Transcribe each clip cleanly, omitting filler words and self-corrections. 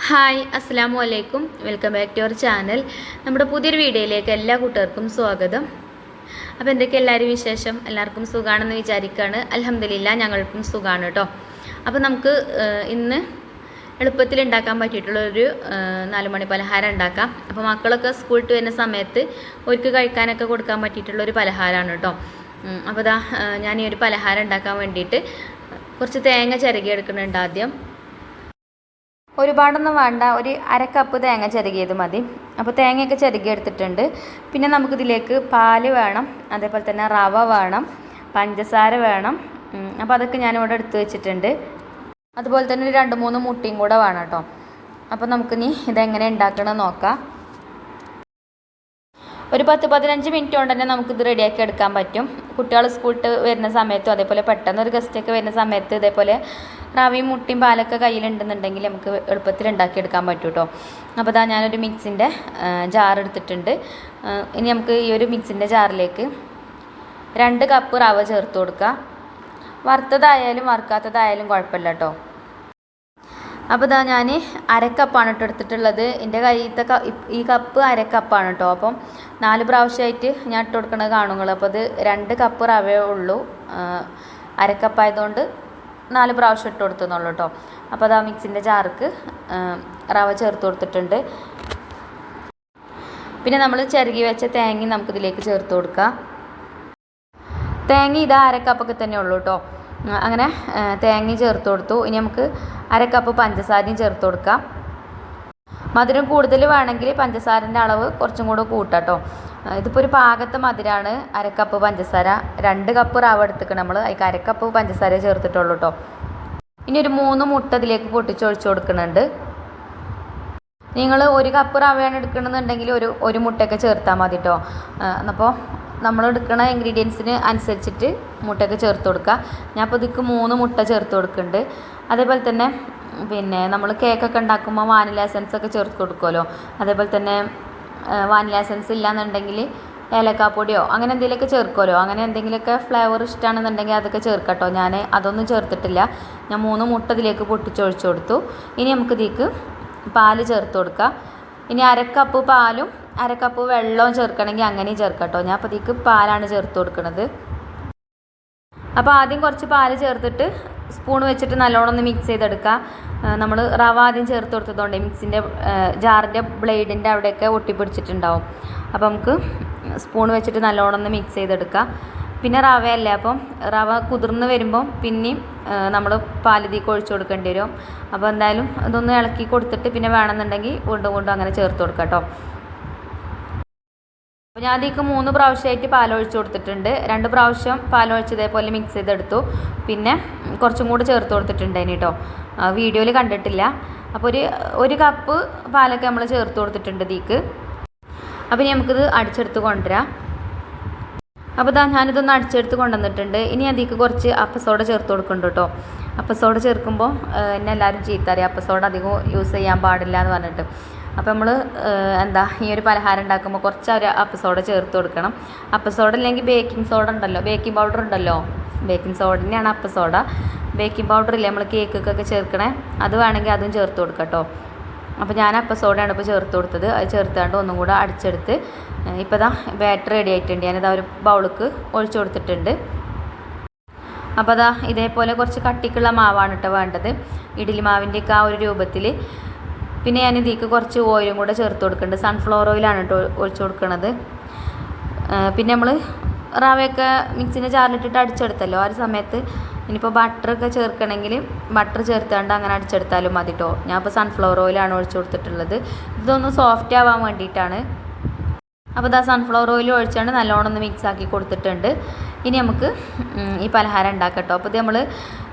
Hi അസ്സലാമു അലൈക്കും. Welcome back to our channel. നമ്മുടെ പുതിയൊരു വീഡിയോയിലേക്ക് എല്ലാ കൂട്ടുകാർക്കും സ്വാഗതം. അപ്പോൾ എന്തൊക്കെ എല്ലാവരും വിശേഷം? എല്ലാവർക്കും സുഖമാണെന്ന് വിചാരിക്കുകയാണ്. അൽഹംദുലില്ലാ ഞങ്ങൾക്കും സുഖമാണ് കേട്ടോ. അപ്പോൾ നമുക്ക് ഇന്ന് എളുപ്പത്തിൽ ഉണ്ടാക്കാൻ പറ്റിയിട്ടുള്ളൊരു 4 മണി പലഹാരം ഉണ്ടാക്കാം. അപ്പോൾ മക്കളൊക്കെ സ്കൂളിൽ വരുന്ന സമയത്ത് അവർക്ക് കഴിക്കാനൊക്കെ കൊടുക്കാൻ പറ്റിയിട്ടുള്ളൊരു പലഹാരമാണ് കേട്ടോ. അപ്പോൾ ഞാൻ ഈ ഒരു പലഹാരം ഉണ്ടാക്കാൻ വേണ്ടിയിട്ട് കുറച്ച് തേങ്ങ ചിരകി എടുക്കുന്നുണ്ട്. ആദ്യം ഒരുപാടൊന്നും വേണ്ട, ഒരു അരക്കപ്പ് തേങ്ങ ചിരകിയത് മതി. അപ്പോൾ തേങ്ങയൊക്കെ ചിരകി എടുത്തിട്ടുണ്ട്. പിന്നെ നമുക്കിതിലേക്ക് പാല് വേണം, അതേപോലെ തന്നെ റവ വേണം, പഞ്ചസാര വേണം. അപ്പോൾ അതൊക്കെ ഞാനിവിടെ എടുത്ത് വെച്ചിട്ടുണ്ട്. അതുപോലെ തന്നെ ഒരു 2-3 മുട്ടയും കൂടെ വേണം കേട്ടോ. അപ്പോൾ നമുക്കിനി ഇതെങ്ങനെ ഉണ്ടാക്കണമെന്ന് നോക്കാം. ഒരു 10-15 മിനിറ്റ് കൊണ്ട് തന്നെ നമുക്കിത് റെഡിയാക്കി എടുക്കാൻ പറ്റും. കുട്ടികൾ സ്കൂളിൽ വരുന്ന സമയത്തും അതേപോലെ പെട്ടെന്ന് ഒരു ഗസ്റ്റൊക്കെ വരുന്ന സമയത്ത് ഇതേപോലെ റവയും മുട്ടയും പാലൊക്കെ കയ്യിലുണ്ടെന്നുണ്ടെങ്കിൽ നമുക്ക് എളുപ്പത്തിൽ ഉണ്ടാക്കിയെടുക്കാൻ പറ്റും കേട്ടോ. അപ്പോൾ ഞാനൊരു മിക്സിൻ്റെ ജാർ എടുത്തിട്ടുണ്ട്. ഇനി നമുക്ക് ഈ ഒരു മിക്സിൻ്റെ ജാറിലേക്ക് 2 കപ്പ് റവ ചേർത്ത് കൊടുക്കുക. വറുത്തതായാലും വറുക്കാത്തതായാലും കുഴപ്പമില്ല കേട്ടോ. അപ്പോൾ ഞാൻ അരക്കപ്പാണ് കേട്ടോ എടുത്തിട്ടുള്ളത്. എൻ്റെ കയ്യിലത്തെ ഈ കപ്പ് അരക്കപ്പാണ് കേട്ടോ. അപ്പം 4 പ്രാവശ്യമായിട്ട് ഞാൻ ഇട്ട് കൊടുക്കുന്നത് കാണുങ്ങൾ. അപ്പോൾ അത് 2 കപ്പ് റവയേ ഉള്ളൂ. അരക്കപ്പായതുകൊണ്ട് 4 പ്രാവശ്യം ഇട്ട് കൊടുത്തുന്നുള്ളൂ കേട്ടോ. അപ്പോൾ മിക്സിൻ്റെ ജാർക്ക് റവ ചേർത്ത് കൊടുത്തിട്ടുണ്ട്. പിന്നെ നമ്മൾ ചിരകി വെച്ച തേങ്ങ നമുക്കിതിലേക്ക് ചേർത്ത് കൊടുക്കാം. തേങ്ങ അരക്കപ്പൊക്കെ തന്നെ ഉള്ളൂ കേട്ടോ. അങ്ങനെ തേങ്ങ ചേർത്ത് കൊടുത്തു. ഇനി നമുക്ക് അരക്കപ്പ് പഞ്ചസാരയും ചേർത്ത് കൊടുക്കാം. മധുരം കൂടുതൽ വേണമെങ്കിൽ പഞ്ചസാരൻ്റെ അളവ് കുറച്ചും കൂടെ കൂട്ടാം കേട്ടോ. ഇതിപ്പോൾ ഒരു പാകത്തെ മധുരമാണ്. അരക്കപ്പ് പഞ്ചസാര, 2 കപ്പ് റവ എടുത്തിക്കണം നമ്മൾ. അതിൽ അരക്കപ്പ് പഞ്ചസാര ചേർത്തിട്ടുള്ളൂ കേട്ടോ. ഇനി ഒരു 3 മുട്ട ഇതിലേക്ക് പൊട്ടിച്ചൊഴിച്ച് കൊടുക്കുന്നുണ്ട്. നിങ്ങൾ 1 കപ്പ് റവയാണ് എടുക്കണമെന്നുണ്ടെങ്കിൽ ഒരു മുട്ടയൊക്കെ ചേർത്താൽ മതി കേട്ടോ. അപ്പോൾ നമ്മൾ എടുക്കുന്ന ഇൻഗ്രീഡിയൻസിന് അനുസരിച്ചിട്ട് മുട്ടയൊക്കെ ചേർത്ത് കൊടുക്കുക. ഞാൻ അപ്പോൾ ഇതിക്ക് 3 മുട്ട ചേർത്ത് കൊടുക്കുന്നുണ്ട്. അതേപോലെ തന്നെ പിന്നെ നമ്മൾ കേക്കൊക്കെ ഉണ്ടാക്കുമ്പോൾ വാനില എസൻസ് ഒക്കെ ചേർത്ത് കൊടുക്കുമല്ലോ. അതേപോലെ തന്നെ വാനില എസൻസ് ഇല്ലയെന്നുണ്ടെങ്കിൽ ഏലക്കാപ്പൊടിയോ അങ്ങനെ എന്തെങ്കിലുമൊക്കെ ചേർക്കുമല്ലോ. അങ്ങനെ എന്തെങ്കിലുമൊക്കെ ഫ്ലേവർ ഇഷ്ടമാണെന്നുണ്ടെങ്കിൽ അതൊക്കെ ചേർക്കട്ടോ. ഞാൻ അതൊന്നും ചേർത്തിട്ടില്ല. ഞാൻ 3 മുട്ട ഇതിലേക്ക് പൊട്ടിച്ചൊഴിച്ച് കൊടുത്തു. ഇനി നമുക്ക് ഇതിലേക്ക് പാല് ചേർത്ത് കൊടുക്കാം. ഇനി അരക്കപ്പ് പാലും അരക്കപ്പ് വെള്ളവും ചേർക്കണമെങ്കിൽ അങ്ങനെയും ചേർക്കട്ടോ. ഞാൻ അപ്പോൾ ഇതിലേക്ക് പാലാണ് ചേർത്ത് കൊടുക്കുന്നത്. അപ്പോൾ ആദ്യം കുറച്ച് പാല് ചേർത്തിട്ട് സ്പൂൺ വെച്ചിട്ട് നല്ലോണം ഒന്ന് മിക്സ് ചെയ്തെടുക്കുക. നമ്മൾ റവ ആദ്യം ചേർത്ത് കൊടുത്തതുകൊണ്ട് മിക്സിൻ്റെ ജാറിൻ്റെ ബ്ലേഡിൻ്റെ അവിടെയൊക്കെ ഒട്ടിപ്പിടിച്ചിട്ടുണ്ടാവും. അപ്പോൾ നമുക്ക് സ്പൂൺ വെച്ചിട്ട് നല്ലോണം ഒന്ന് മിക്സ് ചെയ്തെടുക്കുക. പിന്നെ റവയല്ലേ, അപ്പം റവ കുതിർന്ന് വരുമ്പം പിന്നെയും നമ്മൾ പാലിതിക്ക് ഒഴിച്ചു കൊടുക്കേണ്ടി വരും. അപ്പോൾ എന്തായാലും അതൊന്ന് ഇളക്കി കൊടുത്തിട്ട് പിന്നെ വേണമെന്നുണ്ടെങ്കിൽ വീണ്ടും അങ്ങനെ ചേർത്ത് കൊടുക്കാം കേട്ടോ. അപ്പോൾ ഞാൻ അതിലേക്ക് 3 പ്രാവശ്യമായിട്ട് പാലൊഴിച്ച് കൊടുത്തിട്ടുണ്ട്. 2 പ്രാവശ്യം പാലൊഴിച്ച് ഇതേപോലെ മിക്സ് ചെയ്തെടുത്തു. പിന്നെ കുറച്ചും കൂടി ചേർത്ത് കൊടുത്തിട്ടുണ്ട് ഇനി കേട്ടോ. വീഡിയോയിൽ കണ്ടിട്ടില്ല. അപ്പോൾ ഒരു കപ്പ് പാലൊക്കെ നമ്മൾ ചേർത്ത് കൊടുത്തിട്ടുണ്ട് ഇതിലേക്ക്. അപ്പോൾ ഇനി നമുക്കിത് അടിച്ചെടുത്ത് കൊണ്ടുവരാം. അപ്പോൾ ഞാനിതൊന്ന് അടിച്ചെടുത്ത് കൊണ്ടുവന്നിട്ടുണ്ട്. ഇനി അതിലേക്ക് കുറച്ച് അപ്പസോഡ ചേർത്ത് കൊടുക്കുന്നുണ്ട് കേട്ടോ. അപ്പസോഡ ചേർക്കുമ്പോൾ എന്നെ എല്ലാവരും ചീത്ത അറിയാം, അപ്പസോഡ അധികം യൂസ് ചെയ്യാൻ പാടില്ല എന്ന് പറഞ്ഞിട്ട്. അപ്പോൾ നമ്മൾ ഈ ഒരു പലഹാരം ഉണ്ടാക്കുമ്പോൾ കുറച്ച് ഒരു അപ്പസോഡ ചേർത്ത് കൊടുക്കണം. അപ്പസോഡ അല്ലെങ്കിൽ ബേക്കിംഗ് സോഡ ഉണ്ടല്ലോ, ബേക്കിംഗ് പൗഡർ ഉണ്ടല്ലോ, ബേക്കിംഗ് സോഡ തന്നെയാണ് അപ്പസോഡ. ബേക്കിംഗ് പൗഡർ ഇല്ലേ നമ്മൾ കേക്കൊക്കെ ചേർക്കണേ, അത് വേണമെങ്കിൽ അതും ചേർത്ത് കൊടുക്കാം കേട്ടോ. അപ്പോൾ ഞാൻ അപ്പസോഡയാണ് ഇപ്പോൾ ചേർത്ത് കൊടുത്തത്. അത് ചേർത്താണ്ട് ഒന്നും കൂടെ അടിച്ചെടുത്ത് ഇപ്പോൾ ബാറ്റർ റെഡി ആയിട്ടുണ്ട്. ഞാനിതാ ഒരു ബൗൾക്ക് ഒഴിച്ചു കൊടുത്തിട്ടുണ്ട്. അപ്പോൾ ഇതേപോലെ കുറച്ച് കട്ടിക്കുള്ള മാവാണ് കേട്ടോ വേണ്ടത്, ഇഡ്ഡലി മാവിൻ്റെയൊക്കെ ആ ഒരു രൂപത്തിൽ. പിന്നെ ഞാൻ ഇതിലേക്ക് കുറച്ച് ഓയിലും കൂടെ ചേർത്ത് കൊടുക്കുന്നുണ്ട്. സൺഫ്ലവർ ഓയിലാണ് കേട്ടോ ഒഴിച്ചു കൊടുക്കുന്നത്. പിന്നെ നമ്മൾ റവയൊക്കെ മിക്സിൻ്റെ ജാറിലിട്ടിട്ട് അടിച്ചെടുത്തല്ലോ ആ ഒരു സമയത്ത് ഇനിയിപ്പോൾ ബട്ടറൊക്കെ ചേർക്കണമെങ്കിൽ ബട്ടർ ചേർത്താണ്ട് അങ്ങനെ അടിച്ചെടുത്താലും മതി കേട്ടോ. ഞാൻ ഇപ്പോൾ സൺഫ്ലവർ ഓയിലാണ് ഒഴിച്ചു കൊടുത്തിട്ടുള്ളത്. ഇതൊന്ന് സോഫ്റ്റ് ആവാൻ വേണ്ടിയിട്ടാണ്. അപ്പോൾ സൺഫ്ലവർ ഓയിൽ ഒഴിച്ചാണ്ട് നല്ലോണം ഒന്ന് മിക്സ് ആക്കി കൊടുത്തിട്ടുണ്ട്. ഇനി നമുക്ക് ഈ പലഹാരം ഉണ്ടാക്കാം കേട്ടോ. അപ്പോൾ ഇത് നമ്മൾ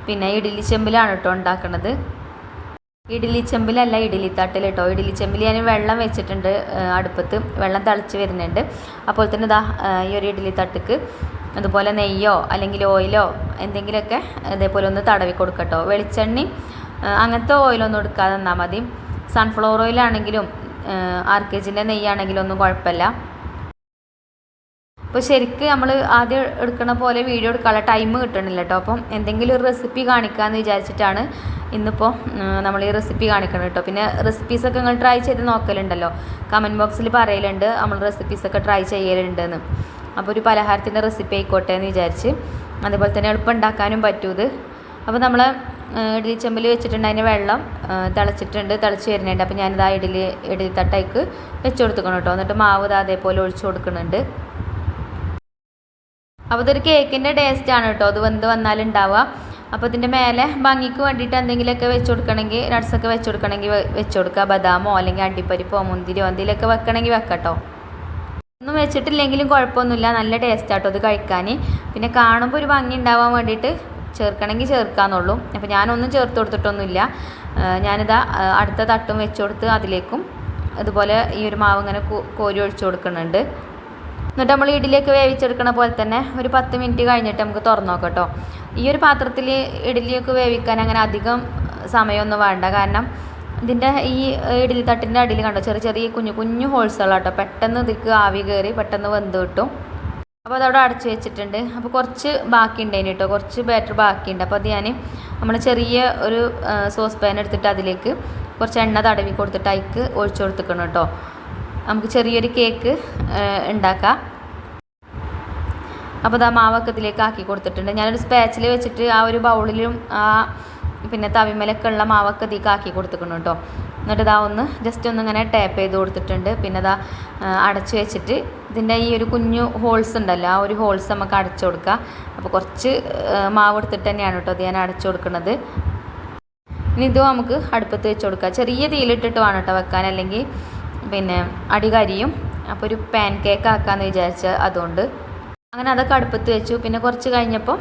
പിന്നെ ഇഡ്ഡലി ചെമ്പിലാണ് കേട്ടോ ഉണ്ടാക്കുന്നത്. ഇഡ്ഡലി ചെമ്പിലല്ല, ഇഡ്ഡലി തട്ടിൽ കേട്ടോ. ഇഡ്ഡലി ചെമ്പിൽ ഞാൻ വെള്ളം വെച്ചിട്ടുണ്ട് അടുപ്പത്ത്, വെള്ളം തിളച്ച് വരുന്നുണ്ട്. അപ്പോൾ തന്നെ ഈ ഒരു ഇഡ്ഡലി തട്ടിക്ക് അതുപോലെ നെയ്യോ അല്ലെങ്കിൽ ഓയിലോ എന്തെങ്കിലുമൊക്കെ ഇതേപോലെ ഒന്ന് തടവി കൊടുക്കട്ടോ. വെളിച്ചെണ്ണയും അങ്ങനത്തെ ഓയിലൊന്നും എടുക്കാതെ തന്നാൽ മതി. സൺഫ്ലവർ ഓയിലാണെങ്കിലും RKGൻ്റെ നെയ്യാണെങ്കിലും ഒന്നും കുഴപ്പമില്ല. അപ്പോൾ ശരിക്കും നമ്മൾ ആദ്യം എടുക്കണ പോലെ വീഡിയോ എടുക്കാനുള്ള ടൈം കിട്ടണില്ല കേട്ടോ. അപ്പം എന്തെങ്കിലും ഒരു റെസിപ്പി കാണിക്കാമെന്ന് വിചാരിച്ചിട്ടാണ് ഇന്നിപ്പോൾ നമ്മൾ ഈ റെസിപ്പി കാണിക്കണം കേട്ടോ. പിന്നെ റെസിപ്പീസൊക്കെ നിങ്ങൾ ട്രൈ ചെയ്ത് നോക്കലുണ്ടല്ലോ, കമൻറ്റ് ബോക്സിൽ പറയലുണ്ട് നമ്മൾ റെസിപ്പീസൊക്കെ ട്രൈ ചെയ്യലുണ്ടെന്ന്. അപ്പോൾ ഒരു പലഹാരത്തിൻ്റെ റെസിപ്പി ആയിക്കോട്ടെ എന്ന് വിചാരിച്ച്, അതുപോലെ തന്നെ എളുപ്പം ഉണ്ടാക്കാനും പറ്റൂത്. അപ്പോൾ നമ്മൾ ഇഡ്ഡലി ചെമ്പിൽ വെച്ചിട്ടുണ്ട്, അതിൻ്റെ വെള്ളം തിളച്ചിട്ടുണ്ട്, തിളച്ച് വരുന്നുണ്ട്. അപ്പോൾ ഞാനിതാ ഇഡ്ഡലി തട്ടയ്ക്ക് വെച്ച് കൊടുക്കണം കേട്ടോ. എന്നിട്ട് മാവ് അതേപോലെ ഒഴിച്ച് കൊടുക്കുന്നുണ്ട്. അപ്പോൾ ഇതൊരു കേക്കിൻ്റെ ടേസ്റ്റാണ് കേട്ടോ, അത് വെന്ത് വന്നാലുണ്ടാവുക. അപ്പോൾ ഇതിൻ്റെ മേലെ ഭംഗിക്ക് വേണ്ടിയിട്ട് എന്തെങ്കിലുമൊക്കെ വെച്ച് കൊടുക്കണമെങ്കിൽ, നട്ട്സൊക്കെ വെച്ച് കൊടുക്കണമെങ്കിൽ വെച്ച് കൊടുക്കുക. ബദാമോ അല്ലെങ്കിൽ അണ്ടിപ്പരിപ്പോ മുന്തിരിയോ എന്തെങ്കിലുമൊക്കെ വെക്കണമെങ്കിൽ വെക്കട്ടോ. ഒന്നും വെച്ചിട്ടില്ലെങ്കിലും കുഴപ്പമൊന്നുമില്ല, നല്ല ടേസ്റ്റാട്ടോ അത് കഴിക്കാൻ. പിന്നെ കാണുമ്പോൾ ഒരു ഭംഗി ഉണ്ടാവാൻ വേണ്ടിയിട്ട് ചേർക്കണമെങ്കിൽ ചേർക്കാമെന്നുള്ളൂ. അപ്പോൾ ഞാനൊന്നും ചേർത്ത് കൊടുത്തിട്ടൊന്നുമില്ല. ഞാനിതാ അടുത്ത തട്ടും വെച്ച് കൊടുത്ത് അതിലേക്കും അതുപോലെ ഈ ഒരു മാവ് ഇങ്ങനെ കോരി ഒഴിച്ച് കൊടുക്കുന്നുണ്ട്. എന്നിട്ട് നമ്മൾ ഇഡ്ഡലിയൊക്കെ വേവിച്ചെടുക്കണ പോലെ തന്നെ ഒരു 10 മിനിറ്റ് കഴിഞ്ഞിട്ട് നമുക്ക് തുറന്നു നോക്കാം കേട്ടോ. ഈ ഒരു പാത്രത്തിൽ ഇഡ്ഡലിയൊക്കെ വേവിക്കാൻ അങ്ങനെ അധികം സമയമൊന്നും വേണ്ട. കാരണം ഇതിൻ്റെ ഈ ഇഡ്ഡലി തട്ടിൻ്റെ അടിയിൽ കണ്ടോ ചെറിയ ചെറിയ കുഞ്ഞു കുഞ്ഞു ഹോൾസുകളാട്ടോ, പെട്ടെന്ന് ഇതിലേക്ക് ആവി കയറി പെട്ടെന്ന് വെന്ത് കിട്ടും. അപ്പോൾ അതവിടെ അടച്ച് വെച്ചിട്ടുണ്ട്. അപ്പോൾ കുറച്ച് ബാക്കി ഉണ്ടായിന് കേട്ടോ, കുറച്ച് ബാറ്റർ ബാക്കിയുണ്ട്. അപ്പോൾ അത് ഞാൻ നമ്മൾ ചെറിയ ഒരു സോസ് പാൻ എടുത്തിട്ട് അതിലേക്ക് കുറച്ച് എണ്ണ തടവി കൊടുത്തിട്ട് അതിലേക്ക് ഒഴിച്ചു കൊടുത്തിക്കണം കേട്ടോ. നമുക്ക് ചെറിയൊരു കേക്ക് ഉണ്ടാക്കാം. അപ്പോൾ അത് ആ മാവൊക്കെ ഇതിലേക്ക് ആക്കി കൊടുത്തിട്ടുണ്ട്. ഞാനൊരു സ്പാച്ചിൽ വെച്ചിട്ട് ആ ഒരു ബൗളിലും പിന്നെ തവിമലൊക്കെ ഉള്ള മാവൊക്കെ ഇതിലേക്ക് ആക്കി കൊടുത്തിക്കണം കേട്ടോ. എന്നിട്ട് ഇതാ ഒന്ന് ജസ്റ്റ് ഒന്ന് ഇങ്ങനെ ടാപ്പ് ചെയ്ത് കൊടുത്തിട്ടുണ്ട്. പിന്നെ ഇതാ അടച്ച് വെച്ചിട്ട് ഇതിൻ്റെ ഈ ഒരു കുഞ്ഞു ഹോൾസ് ഉണ്ടല്ലോ, ആ ഒരു ഹോൾസ് നമുക്ക് അടച്ചു കൊടുക്കുക. അപ്പോൾ കുറച്ച് മാവ് എടുത്തിട്ട് തന്നെയാണ് കേട്ടോ അത് ഞാൻ അടച്ചു കൊടുക്കുന്നത്. ഇനി ഇത് നമുക്ക് അടുപ്പത്ത് വെച്ച് കൊടുക്കുക. ചെറിയ തീയിലിട്ടിട്ട് വേണം കേട്ടോ വെക്കാൻ, അല്ലെങ്കിൽ പിന്നെ അടി കരിയും. അപ്പോൾ ഒരു പാൻ കേക്ക് ആക്കാമെന്ന് വിചാരിച്ച അതുകൊണ്ട് അങ്ങനെ അതൊക്കെ അടുപ്പത്ത് വെച്ചു. പിന്നെ കുറച്ച് കഴിഞ്ഞപ്പോൾ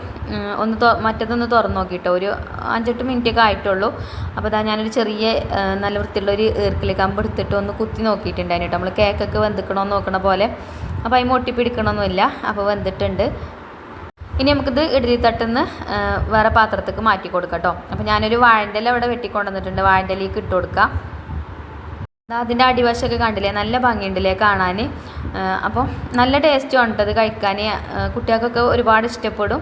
മറ്റേതൊന്ന് തുറന്ന് നോക്കിയിട്ടോ, ഒരു 5-8 മിനിറ്റൊക്കെ ആയിട്ടുള്ളൂ. അപ്പോൾ അതാ ഞാനൊരു ചെറിയ നല്ല വൃത്തിയുള്ളൊരു ഈർക്കിൽ കമ്പ് എടുത്തിട്ട് ഒന്ന് കുത്തി നോക്കിയിട്ടുണ്ടായിരുന്നു കേട്ടോ, നമ്മൾ കേക്കൊക്കെ വെന്തിക്കണമെന്ന് നോക്കണ പോലെ. അപ്പോൾ അതിന് ഒട്ടിപ്പിടിക്കണമൊന്നുമില്ല, അപ്പോൾ വെന്തിട്ടുണ്ട്. ഇനി നമുക്കിത് ഇഡ്ഡലി തട്ടുന്ന് വേറെ പാത്രത്തേക്ക് മാറ്റി കൊടുക്കാം കേട്ടോ. അപ്പോൾ ഞാനൊരു വാഴൻ്റെ ഇല ഇവിടെ വെട്ടിക്കൊണ്ടുവന്നിട്ടുണ്ട്, വാഴൻ്റെ ഇലയ്ക്ക് ഇട്ട് കൊടുക്കാം. അതിൻ്റെ അടിവശമൊക്കെ കണ്ടില്ലേ, നല്ല ഭംഗിയുണ്ടല്ലേ കാണാൻ. അപ്പോൾ നല്ല ടേസ്റ്റും ഉണ്ട് അത് കഴിക്കാൻ, കുട്ടികൾക്കൊക്കെ ഒരുപാട് ഇഷ്ടപ്പെടും.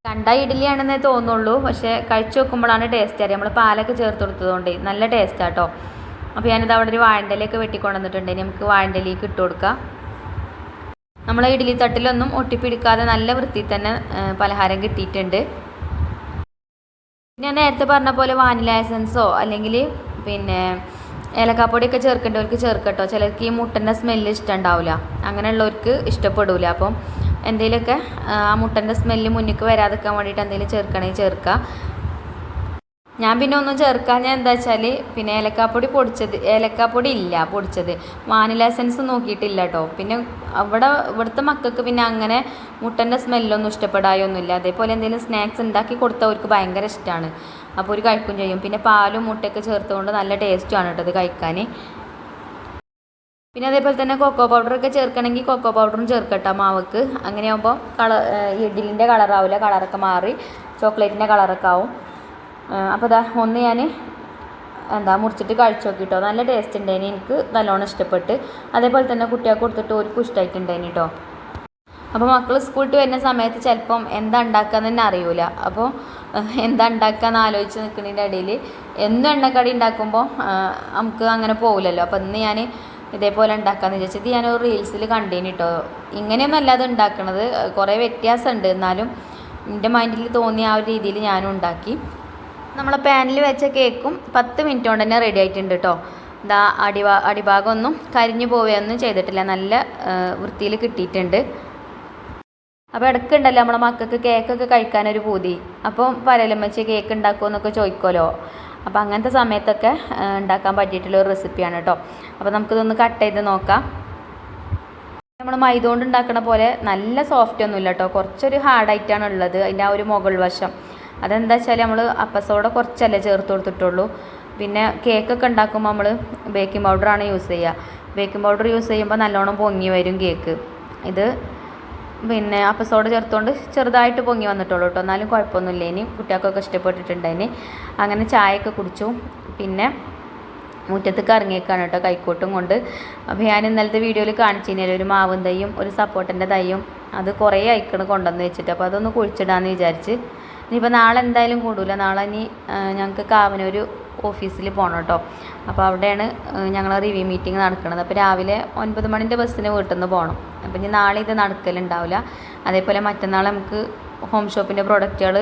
കണ്ട ഇഡ്ഡലിയാണെന്നേ തോന്നുള്ളൂ, പക്ഷേ കഴിച്ച് നോക്കുമ്പോഴാണ് ടേസ്റ്റ് അറിയാം. നമ്മൾ പാലൊക്കെ ചേർത്ത് കൊടുത്തതുകൊണ്ട് നല്ല ടേസ്റ്റാട്ടോ. അപ്പോൾ ഞാനിത് അവിടെ ഒരു വാഴൻ്റെ ഇലയൊക്കെ വെട്ടിക്കൊണ്ടുവന്നിട്ടുണ്ട്, ഇനി നമുക്ക് വാഴൻ്റെ ഇലയ്ക്ക് ഇട്ട് കൊടുക്കാം. നമ്മളെ ഇഡ്ഡലി തട്ടിലൊന്നും ഒട്ടിപ്പിടിക്കാതെ നല്ല വൃത്തിയിൽ തന്നെ പലഹാരം കിട്ടിയിട്ടുണ്ട്. ഞാൻ നേരത്തെ പറഞ്ഞ പോലെ വാനില എസൻസോ അല്ലെങ്കിൽ പിന്നെ ഏലക്കാപ്പൊടിയൊക്കെ ചേർക്കേണ്ടവർക്ക് ചേർക്കട്ടോ. ചിലർക്ക് ഈ മുട്ടൻ്റെ സ്മെല്ല് ഇഷ്ടമുണ്ടാവില്ല, അങ്ങനെയുള്ളവർക്ക് ഇഷ്ടപ്പെടില്ല. അപ്പം എന്തെങ്കിലുമൊക്കെ ആ മുട്ടൻ്റെ സ്മെല്ല് മുന്നിലേക്ക് വരാതിരിക്കാൻ വേണ്ടിയിട്ട് എന്തെങ്കിലും ചേർക്കണമെങ്കിൽ ചേർക്കുക. ഞാൻ പിന്നെ ഒന്നും ചേർക്കാൻ ഞാൻ എന്താ വെച്ചാൽ പിന്നെ ഏലക്കാപ്പൊടി ഇല്ല പൊടിച്ചത്, വാനില എസൻസ് നോക്കിയിട്ടില്ല കേട്ടോ. പിന്നെ ഇവിടുത്തെ മക്കൾക്ക് പിന്നെ അങ്ങനെ മുട്ടൻ്റെ സ്മെല്ലൊന്നും ഇഷ്ടപ്പെടായൊന്നുമില്ല. അതേപോലെ എന്തെങ്കിലും സ്നാക്സ് ഉണ്ടാക്കി കൊടുത്താൽ അവർക്ക് ഭയങ്കര ഇഷ്ടമാണ്, അപ്പോൾ ഒരു കഴിക്കും ചെയ്യും. പിന്നെ പാലും മുട്ടയൊക്കെ ചേർത്തുകൊണ്ട് നല്ല ടേസ്റ്റുമാണ് കേട്ടോ ഇത് കഴിക്കാൻ. പിന്നെ അതേപോലെ തന്നെ കൊക്കോ പൗഡറൊക്കെ ചേർക്കണമെങ്കിൽ കൊക്കോ പൗഡറും ചേർക്കട്ടോ മാവക്ക്. അങ്ങനെയാകുമ്പോൾ ഇഡ്ഡലിൻ്റെ കളറാവില്ല, കളറൊക്കെ മാറി ചോക്ലേറ്റിൻ്റെ കളറൊക്കെ ആവും. അപ്പോൾ ഇതാ ഒന്ന് ഞാൻ മുറിച്ചിട്ട് കഴിച്ച് നോക്കിട്ടോ, നല്ല ടേസ്റ്റ് ഉണ്ടായിന്, എനിക്ക് നല്ലോണം ഇഷ്ടപ്പെട്ട്. അതേപോലെ തന്നെ കുട്ടികൾക്ക് കൊടുത്തിട്ട് ഒരുക്കും ഇഷ്ടമായിട്ടുണ്ടായിന് കേട്ടോ. അപ്പോൾ മക്കൾ സ്കൂളിട്ട് വരുന്ന സമയത്ത് ചിലപ്പം എന്താ ഉണ്ടാക്കാന്ന് തന്നെ അറിയൂല. അപ്പോൾ എന്താ ഉണ്ടാക്കാന്ന് ആലോചിച്ച് നിൽക്കുന്നതിൻ്റെ ഇടയിൽ എന്നും എണ്ണക്കടി ഉണ്ടാക്കുമ്പോൾ നമുക്ക് അങ്ങനെ പോകില്ലല്ലോ. അപ്പോൾ ഇന്ന് ഞാൻ ഇതേപോലെ ഉണ്ടാക്കാമെന്ന് വിചാരിച്ചത് ഞാനൊരു റീൽസിൽ കണ്ടേന് കേട്ടോ. ഇങ്ങനെയൊന്നും അല്ലാതെ ഉണ്ടാക്കണത്, കുറേ വ്യത്യാസമുണ്ട്, എന്നാലും എൻ്റെ മൈൻഡിൽ തോന്നിയ ആ ഒരു രീതിയിൽ ഞാനും ഉണ്ടാക്കി. നമ്മളെ പാനിൽ വെച്ച കേക്കും 10 മിനിറ്റ് കൊണ്ട് തന്നെ റെഡി ആയിട്ടുണ്ട് കേട്ടോ. ഇതാ അടിഭാഗമൊന്നും കരിഞ്ഞു പോവുകയൊന്നും ചെയ്തിട്ടില്ല, നല്ല വൃത്തിയിൽ കിട്ടിയിട്ടുണ്ട്. അപ്പോൾ ഇടയ്ക്കുണ്ടല്ലോ നമ്മളെ മക്കൾക്ക് കേക്കൊക്കെ കഴിക്കാനൊരു പൂതി. അപ്പം പരലമ്മച്ചി കേക്ക് ഉണ്ടാക്കുമെന്നൊക്കെ ചോദിക്കുമല്ലോ. അപ്പോൾ അങ്ങനത്തെ സമയത്തൊക്കെ ഉണ്ടാക്കാൻ പറ്റിയിട്ടുള്ളൊരു റെസിപ്പിയാണ് കേട്ടോ. അപ്പോൾ നമുക്കിതൊന്ന് കട്ട് ചെയ്ത് നോക്കാം. നമ്മൾ മൈദ കൊണ്ട് ഉണ്ടാക്കണ പോലെ നല്ല സോഫ്റ്റ് ഒന്നുമില്ല കേട്ടോ, കുറച്ചൊരു ഹാർഡായിട്ടാണ് ഉള്ളത് അതിൻ്റെ ആ ഒരു മുകൾ വശം. അതെന്താ വെച്ചാൽ നമ്മൾ അപ്പസോഡ കുറച്ചല്ലേ ചേർത്ത് കൊടുത്തിട്ടുള്ളൂ. പിന്നെ കേക്കൊക്കെ ഉണ്ടാക്കുമ്പോൾ നമ്മൾ ബേക്കിംഗ് പൗഡറാണ് യൂസ് ചെയ്യുക. ബേക്കിംഗ് പൗഡർ യൂസ് ചെയ്യുമ്പോൾ നല്ലോണം പൊങ്ങി വരും കേക്ക്. ഇത് പിന്നെ അപ്പസോഡ ചേർത്തുകൊണ്ട് ചെറുതായിട്ട് പൊങ്ങി വന്നിട്ടുള്ളൂ കേട്ടോ, എന്നാലും കുഴപ്പമൊന്നുമില്ല. ഇനി കുട്ടികൾക്കൊക്കെ ഇഷ്ടപ്പെട്ടിട്ടുണ്ടായിന്. അങ്ങനെ ചായയൊക്കെ കുടിച്ചു. പിന്നെ മുറ്റത്തേക്ക് ഇറങ്ങിയേക്കാണ് കേട്ടോ കൈക്കോട്ടും കൊണ്ട്. അപ്പോൾ ഞാൻ ഇന്നലത്തെ വീഡിയോയിൽ കാണിച്ചു കഴിഞ്ഞാൽ ഒരു മാവും തൈയും ഒരു സപ്പോർട്ടിൻ്റെ തൈയും അത് കുറേ അയക്കണ് കൊണ്ടുവന്ന് വെച്ചിട്ട്, അപ്പോൾ അതൊന്ന് കുഴിച്ചിടാമെന്ന് വിചാരിച്ച്. ഇനിയിപ്പോൾ നാളെ എന്തായാലും കൂടില്ല, നാളെ ഇനി ഞങ്ങൾക്ക് കാവനൂർ ഓഫീസിൽ പോകണം കേട്ടോ. അപ്പോൾ അവിടെയാണ് ഞങ്ങൾ റിവ്യൂ മീറ്റിംഗ് നടക്കുന്നത്. അപ്പോൾ രാവിലെ 9 മണിൻ്റെ ബസ്സിന് വീട്ടിൽ നിന്ന് പോകണം. അപ്പോൾ ഇനി നാളെ ഇത് നടക്കലുണ്ടാവില്ല. അതേപോലെ മറ്റന്നാൾ നമുക്ക് ഹോം ഷോപ്പിൻ്റെ പ്രൊഡക്റ്റുകൾ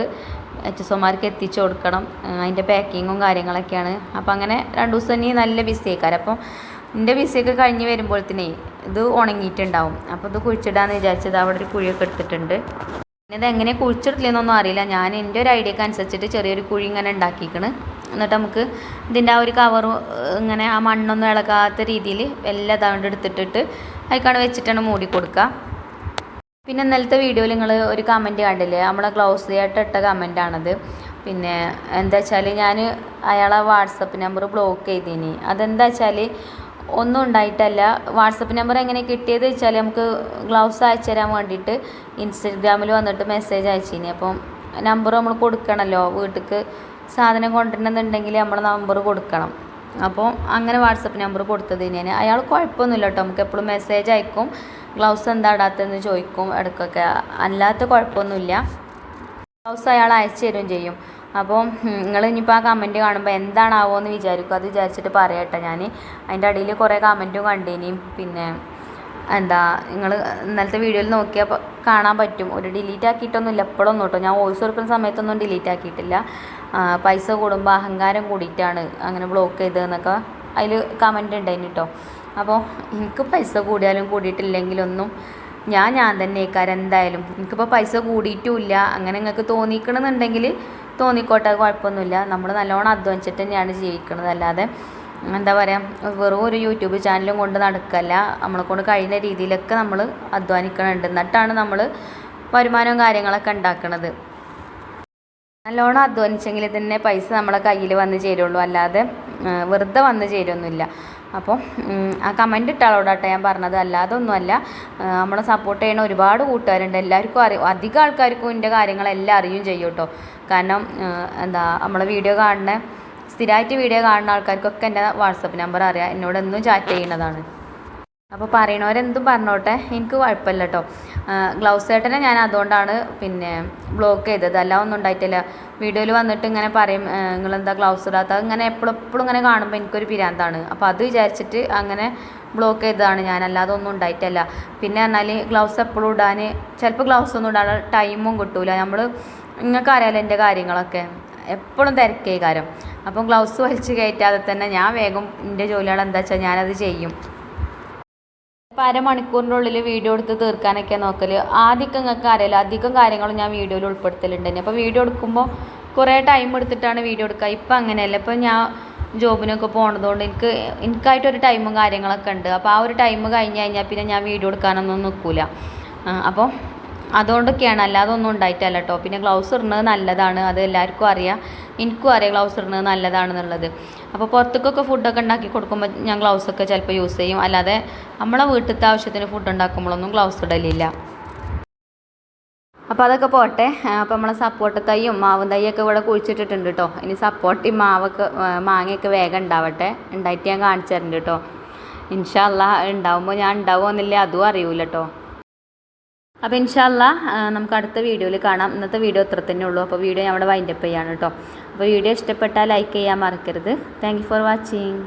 HSOമാർക്ക് എത്തിച്ചു കൊടുക്കണം. അതിൻ്റെ പാക്കിങ്ങും കാര്യങ്ങളൊക്കെയാണ്. അപ്പോൾ അങ്ങനെ 2 ദിവസം ഇനി നല്ല ബിസി ആയിക്കാരം. അപ്പോൾ എൻ്റെ ബിസിയൊക്കെ കഴിഞ്ഞ് വരുമ്പോഴത്തേനേ ഇത് ഉണങ്ങിയിട്ടുണ്ടാവും. അപ്പോൾ ഇത് കുഴിച്ചിടാമെന്ന് വിചാരിച്ചത് അവിടെ ഒരു കുഴിയൊക്കെ എടുത്തിട്ടുണ്ട്. ഇത് എങ്ങനെ കുഴിച്ചെടുത്തില്ലെന്നൊന്നും അറിയില്ല. ഞാൻ എൻ്റെ ഒരു ഐഡിയക്ക് അനുസരിച്ചിട്ട് ചെറിയൊരു കുഴി ഇങ്ങനെ ഉണ്ടാക്കിക്കണ്. എന്നിട്ട് നമുക്ക് ഇതിൻ്റെ ആ ഒരു കവർ ഇങ്ങനെ ആ മണ്ണൊന്നും ഇളകാത്ത രീതിയിൽ എല്ലാം ഇതാണ്ട് എടുത്തിട്ടിട്ട് അതിക്കാണ് വെച്ചിട്ടാണ് മൂടി കൊടുക്കുക. പിന്നെ ഇന്നലത്തെ വീഡിയോയിൽ നിങ്ങൾ ഒരു കമൻറ്റ് കണ്ടില്ലേ, നമ്മളെ ഗ്ലൗസ് ആയിട്ട് ഇട്ട കമൻറ്റാണത്. പിന്നെ എന്താ വെച്ചാൽ ഞാൻ അയാളെ വാട്സപ്പ് നമ്പർ ബ്ലോക്ക് ചെയ്തിനി. അതെന്താ വെച്ചാൽ ഒന്നും ഉണ്ടായിട്ടല്ല. വാട്സപ്പ് നമ്പർ എങ്ങനെ കിട്ടിയത് വെച്ചാൽ നമുക്ക് ഗ്ലൗസ് അയച്ചു തരാൻ വേണ്ടിയിട്ട് ഇൻസ്റ്റഗ്രാമിൽ വന്നിട്ട് മെസ്സേജ് അയച്ചിനി. അപ്പം നമ്പർ നമ്മൾ കൊടുക്കണമല്ലോ, വീട്ടിലേക്ക് സാധനം കൊണ്ടുവരണമെന്നുണ്ടെങ്കിൽ നമ്മൾ നമ്പർ കൊടുക്കണം. അപ്പോൾ അങ്ങനെ വാട്സപ്പ് നമ്പർ കൊടുത്തത് ഞാൻ. അയാൾ കുഴപ്പമൊന്നുമില്ല കേട്ടോ, നമുക്ക് എപ്പോഴും മെസ്സേജ് അയക്കും, ഗ്ലൗസ് എന്താ ഇടാത്തതെന്ന് ചോദിക്കും ഇടയ്ക്കൊക്കെ, അല്ലാത്ത കുഴപ്പമൊന്നുമില്ല. ഗ്ലൗസ് അയാൾ അയച്ചു തരുകയും ചെയ്യും. അപ്പോൾ നിങ്ങൾ ഇനിയിപ്പോൾ ആ കമൻറ്റ് കാണുമ്പോൾ എന്താണാവോ എന്ന് വിചാരിക്കും. അത് വിചാരിച്ചിട്ട് പറയട്ടെ. ഞാൻ അതിൻ്റെ അടിയിൽ കുറേ കമൻറ്റും കണ്ടേനിയും. പിന്നെ എന്താ നിങ്ങൾ ഇന്നലത്തെ വീഡിയോയിൽ നോക്കിയാൽ കാണാൻ പറ്റും. ഒരു ഡിലീറ്റ് ആക്കിയിട്ടൊന്നുമില്ല എപ്പോഴൊന്നും കേട്ടോ. ഞാൻ വോയിസ് കൊടുക്കുന്ന സമയത്തൊന്നും ഡിലീറ്റ് ആക്കിയിട്ടില്ല. പൈസ കൂടുമ്പോൾ അഹങ്കാരം കൂടിയിട്ടാണ് അങ്ങനെ ബ്ലോക്ക് ചെയ്തതെന്നൊക്കെ അതിൽ കമൻറ്റ് ഉണ്ടായിന് കേട്ടോ. അപ്പോൾ എനിക്ക് പൈസ കൂടിയാലും കൂടിയിട്ടില്ലെങ്കിലൊന്നും ഞാൻ തന്നെ ഇക്കാരം എന്തായാലും. എനിക്കിപ്പോൾ പൈസ കൂടിയിട്ടുമില്ല. അങ്ങനെ നിങ്ങൾക്ക് തോന്നിക്കണമെന്നുണ്ടെങ്കിൽ തോന്നിക്കോട്ടെ, കുഴപ്പമൊന്നുമില്ല. നമ്മൾ നല്ലോണം അധ്വാനിച്ചിട്ട് തന്നെയാണ് ജീവിക്കുന്നത്. അല്ലാതെ എന്താ പറയുക, വെറും ഒരു യൂട്യൂബ് ചാനലും കൊണ്ട് നടക്കല്ല. നമ്മളെ കൊണ്ട് കഴിയുന്ന രീതിയിലൊക്കെ നമ്മൾ അധ്വാനിക്കണുണ്ട്. എന്നിട്ടാണ് നമ്മൾ വരുമാനവും കാര്യങ്ങളൊക്കെ ഉണ്ടാക്കുന്നത്. നല്ലോണം അധ്വാനിച്ചെങ്കിൽ തന്നെ പൈസ നമ്മളെ കയ്യിൽ വന്ന് ചേരുള്ളൂ, അല്ലാതെ വെറുതെ വന്ന് ചേരുമൊന്നുമില്ല. അപ്പോൾ ആ കമൻറ്റ് ഇട്ട ആളോടാട്ടെ ഞാൻ പറഞ്ഞത്, അല്ലാതെ ഒന്നുമല്ല. നമ്മളെ സപ്പോർട്ട് ചെയ്യണ ഒരുപാട് കൂട്ടുകാരുണ്ട്. എല്ലാവർക്കും അറിയും, അധികം ആൾക്കാർക്കും ഇതിൻ്റെ കാര്യങ്ങളെല്ലാം അറിയുകയും ചെയ്യും കേട്ടോ. കാരണം എന്താ നമ്മളെ വീഡിയോ കാണുന്ന സ്ഥിരമായിട്ട് വീഡിയോ കാണുന്ന ആൾക്കാർക്കൊക്കെ എൻ്റെ വാട്സപ്പ് നമ്പർ അറിയാം, എന്നോട് എന്നും ചാറ്റ് ചെയ്യുന്നതാണ്. അപ്പോൾ പറയണവരെന്തും പറഞ്ഞോട്ടെ, എനിക്ക് കുഴപ്പമില്ല കേട്ടോ. ഗ്ലൗസ് ഏട്ടനെ ഞാൻ അതുകൊണ്ടാണ് പിന്നെ ബ്ലോക്ക് ചെയ്തത്, അല്ല ഒന്നും ഉണ്ടായിട്ടില്ല. വീഡിയോയിൽ വന്നിട്ട് ഇങ്ങനെ പറയും നിങ്ങളെന്താ ഗ്ലൗസ് ഇടാത്ത, ഇങ്ങനെ എപ്പോഴും ഇങ്ങനെ കാണുമ്പോൾ എനിക്കൊരു പിരാന്താണ്. അപ്പോൾ അത് വിചാരിച്ചിട്ട് അങ്ങനെ ബ്ലോക്ക് ചെയ്തതാണ് ഞാൻ, അല്ലാതെ ഒന്നും ഉണ്ടായിട്ടില്ല. പിന്നെ പറഞ്ഞാൽ ഗ്ലൗസ് എപ്പോഴും ഇടാൻ ചിലപ്പോൾ ഗ്ലൗസ് ഒന്നും ഇടാൻ ടൈമും കിട്ടൂല. നമ്മൾ നിങ്ങൾക്ക് അറിയാലോ എൻ്റെ കാര്യങ്ങളൊക്കെ എപ്പോഴും തിരക്കേ കാര്യം. അപ്പം ഗ്ലൗസ് വലിച്ച് കയറ്റാതെ തന്നെ ഞാൻ വേഗം എൻ്റെ ജോലികൾ എന്താ വെച്ചാൽ ഞാനത് ചെയ്യും. ഇപ്പോൾ അരമണിക്കൂറിൻ്റെ ഉള്ളിൽ വീഡിയോ എടുത്ത് തീർക്കാനൊക്കെ നോക്കൽ. ആദ്യമൊക്കെ നിങ്ങൾക്ക് അറിയില്ല, അധികം കാര്യങ്ങളും ഞാൻ വീഡിയോയിൽ ഉൾപ്പെടുത്തലുണ്ട് തന്നെ. അപ്പോൾ വീഡിയോ എടുക്കുമ്പോൾ കുറേ ടൈം എടുത്തിട്ടാണ് വീഡിയോ എടുക്കുക. ഇപ്പം അങ്ങനെയല്ല. ഇപ്പം ഞാൻ ജോബിനൊക്കെ പോകണതുകൊണ്ട് എനിക്കായിട്ടൊരു ടൈമും കാര്യങ്ങളൊക്കെ ഉണ്ട്. അപ്പോൾ ആ ഒരു ടൈം കഴിഞ്ഞ് കഴിഞ്ഞാൽ പിന്നെ ഞാൻ വീഡിയോ എടുക്കാനൊന്നും നിൽക്കില്ല. അപ്പോൾ അതുകൊണ്ടൊക്കെയാണ്, അല്ലാതെ ഒന്നും ഉണ്ടായിട്ടല്ല കേട്ടോ. പിന്നെ ഗ്ലൗസ് ഇടുന്നത് നല്ലതാണ്, അത് എല്ലാവർക്കും അറിയാം. എനിക്കും അറിയാം ഗ്ലൗസ് ഇടുന്നത് നല്ലതാണെന്നുള്ളത്. അപ്പോൾ പുറത്തേക്കൊക്കെ ഫുഡൊക്കെ ഉണ്ടാക്കി കൊടുക്കുമ്പോൾ ഞാൻ ഗ്ലൗസൊക്കെ ചിലപ്പോൾ യൂസ് ചെയ്യും. അല്ലാതെ നമ്മളെ വീട്ടിലത്തെ ആവശ്യത്തിന് ഫുഡ് ഉണ്ടാക്കുമ്പോഴൊന്നും ഗ്ലൗസ് ഇടലില്ല. അപ്പോൾ അതൊക്കെ പോട്ടെ. അപ്പോൾ നമ്മളെ സപ്പോർട്ട് തൈയും മാവും തൈയൊക്കെ ഇവിടെ കുഴിച്ചിട്ടിട്ടുണ്ട് കേട്ടോ. ഇനി സപ്പോർട്ടയും മാങ്ങയൊക്കെ വേഗം ഉണ്ടാവട്ടെ. ഉണ്ടായിട്ട് ഞാൻ കാണിച്ചു തരുന്നുണ്ട് കേട്ടോ. ഇൻഷാ അല്ലാഹ് ഉണ്ടാവുമ്പോൾ ഞാൻ ഉണ്ടാവുമെന്നില്ല അതും അറിയൂല കേട്ടോ. അപ്പോൾ ഇൻഷാ അല്ലാഹ് നമുക്ക് അടുത്ത വീഡിയോയിൽ കാണാം. ഇന്നത്തെ വീഡിയോ ഇത്ര തന്നെ ഉള്ളൂ. അപ്പോൾ വീഡിയോ ഞാൻ അവിടെ വൈൻഡപ്പ് ചെയ്യാണ് കേട്ടോ. അപ്പോൾ വീഡിയോ ഇഷ്ടപ്പെട്ടാൽ ലൈക്ക് ചെയ്യാൻ മറക്കരുത്. Thank you for watching.